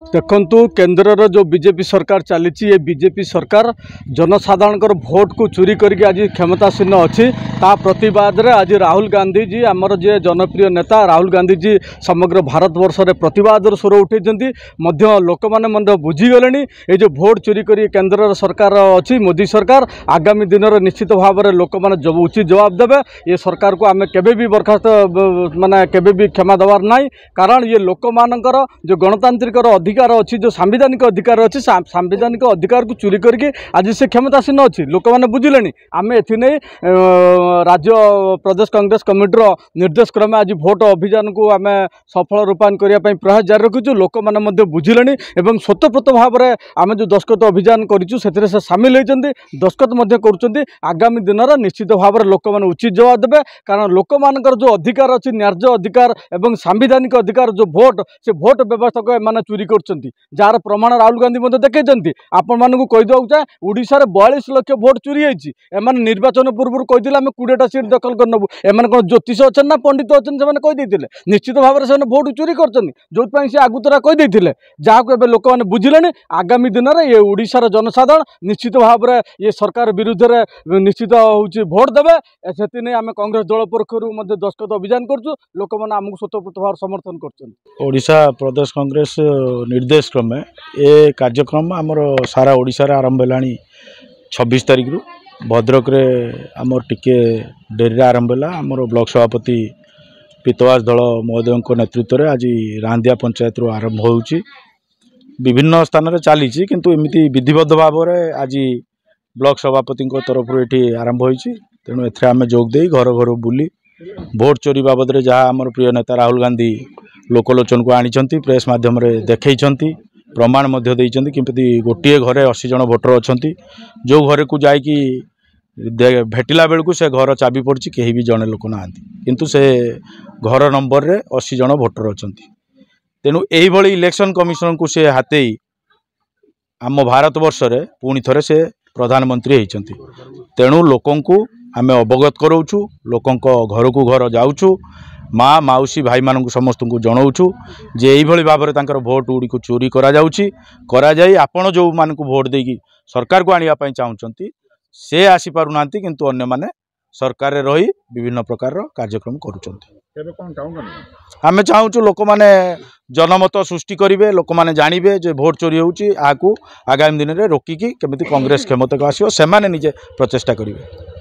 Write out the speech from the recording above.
देखु केन्द्र जो बीजेपी सरकार चली बीजेपी सरकार जनसाधारण भोट को चोरी करके आज क्षमतासीन अच्छी प्रतिवाद रे आज राहुल गांधी जी आमर जे जनप्रिय नेता राहुल गांधी जी समग्र भारत वर्ष में प्रतिवाद स्वर उठे लोक मैंने बुझीगले ये जो भोट चोरी कर केन्द्र सरकार अच्छी मोदी सरकार आगामी दिन में निश्चित भाव में लोक मैंने उचित जवाब देवे ये सरकार को आम केबे भी बर्खास्त माने केबे भी क्षमा देवार ना कारण ये लोक मानकर जो गणतांत्रिक अधिकार अच्छी जो सांविधानिक अधिकार अच्छी सांविधानिक अधिकार को चोरी करके आज से क्षमतासीन अच्छी लोक मैंने बुझिले आम ए राज्य प्रदेश कांग्रेस कमिटीर निर्देश क्रमे आज भोट अभियान को आम सफल रूपायन करने प्रयास जारी रखीचु लोक मैंने बुझिले स्वतःप्रत भाव में आम जो दस्खत अभियान करूँ से सामिल होती दस्खत कर आगामी दिन में निश्चित भाव में लोक मैंने उचित जवाब देवे कारण लोक मानकर जो अधिकार अच्छी न्याय्य अधिकार एवं सांविधानिक अधिकार जो भोट से भोट व्यवस्था को एम चोरी कर जार प्रमाण राहुल गांधी देखते आपण मानक कहीदेक चाहे ओडिशा 42 लाख भोट चोरी होती निर्वाचन पूर्व कहते आम 20टा सीट दखल करनबू एम कौन ज्योतिष अच्छा ना पंडित अच्छा से कहीदे निश्चित भाव में भोट चोरी कर जो से आगुतरा कहीदे जहाँ लोक मैंने बुझिले आगामी दिन में ये ओडिशार जनसाधारण निश्चित भाव में ये सरकार विरुद्ध में निश्चित हूँ भोट देवे से आम कांग्रेस दल पक्ष दस्खत अभियान करूँ लोक मैंने आमको स्वतःप्रत भाव समर्थन करोडिशा प्रदेश कांग्रेस निर्देश क्रमे ये कार्यक्रम आमर सारा ओडिशा रे आरंभ है 26 तारिख रु भद्रक रे आमर टिके डेरी आरंभ है आमर ब्लॉक सभापति पीतवास दल महोदय नेतृत्व में आज रांदिया पंचायत रु आरंभ होउची विभिन्न स्थान रे चली किंतु एमती विधिबद्ध भाव में आज ब्लॉक सभापति तरफ ये आरंभ होइची तेणु एथे आम जोग दे घर घर बुली भोट चोरी बाबद रे जहाँ आमर प्रिय नेता राहुल गांधी लोकलोचन को आनी प्रेस माध्यम देखई प्रमाण किंतु गोटे घरे 80 जन भोटर अच्छा जो घर को जाकि भेटिला बेलू से घर चाबी पड़ी कहीं भी जड़े लोक ना किंतु से घर नंबर रे 80 जन भोटर अच्छा तेणु यही इलेक्शन कमिशन को से हाथे आम भारत वर्ष रे पुणी थे से प्रधानमंत्री होती तेणु लोकं को आम अवगत कराऊँ लोकों घर को घर जाऊँ माँ माउसी भाई मान समस्त को जनाऊँ जे यही भाव में भोट गुड़ी को चोरी करा आपण जो मान को भोट देकी सरकार को आने चाहते से आसीपार ना किंतु अन्य माने सरकार रे रही विभिन्न प्रकार कार्यक्रम करुँच आम चाहूँ लोक मैंने जनमत सृष्टि करेंगे लोक मैंने जानवे जो भोट चोरी होगामी दिन में रोकिकी केमी कांग्रेस क्षमता को आसो से निजे प्रचेषा करेंगे।